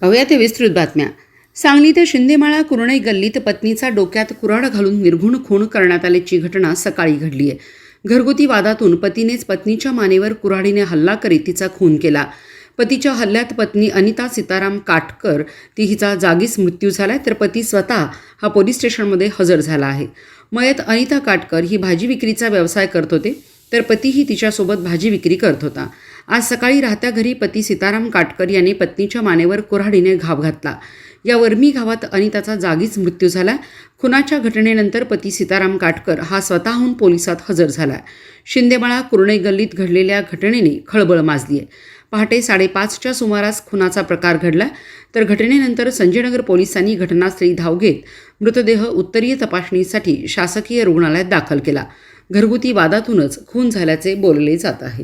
पाहूया ते विस्तृत बातम्या। सांगली ते शिंदेमाळा कुरणे गल्लीत पत्नीचा डोक्यात कुऱ्हाड घालून निर्घुण खून करण्यात आल्याची घटना सकाळी घडली आहे। घरगुती वादातून पतीनेच पत्नीच्या मानेवर कुऱ्हाडीने हल्ला करीत तिचा खून केला। पतीच्या हल्ल्यात पत्नी अनिता सीताराम काटकर हिचा जागीच मृत्यू झाला, तर पती स्वतः हा पोलीस स्टेशनमध्ये हजर झाला आहे। मयत अनिता काटकर ही भाजी विक्रीचा व्यवसाय करत होते, तर पतीही तिच्यासोबत भाजी विक्री करत होता। आज सकाळी राहत्या घरी पती सीताराम काटकर यांनी पत्नीच्या मानेवर कुऱ्हाडीने घाव घातला। या वर्मी घावात अनिताचा जागीच मृत्यू झाला। खुनाच्या घटनेनंतर पती सीताराम काटकर हा स्वतःहून पोलिसात हजर झाला। शिंदेमाळा कुरणे गल्लीत घडलेल्या घटनेने खळबळ माजली आहे। पहाटे 5:30च्या सुमारास खुनाचा प्रकार घडला, तर घटनेनंतर संजयनगर पोलिसांनी घटनास्थळी धाव घेत मृतदेह उत्तरीय तपासणीसाठी शासकीय रुग्णालयात दाखल केला। घरगुती वादातूनच खून झाल्याचे बोलले जात आहे।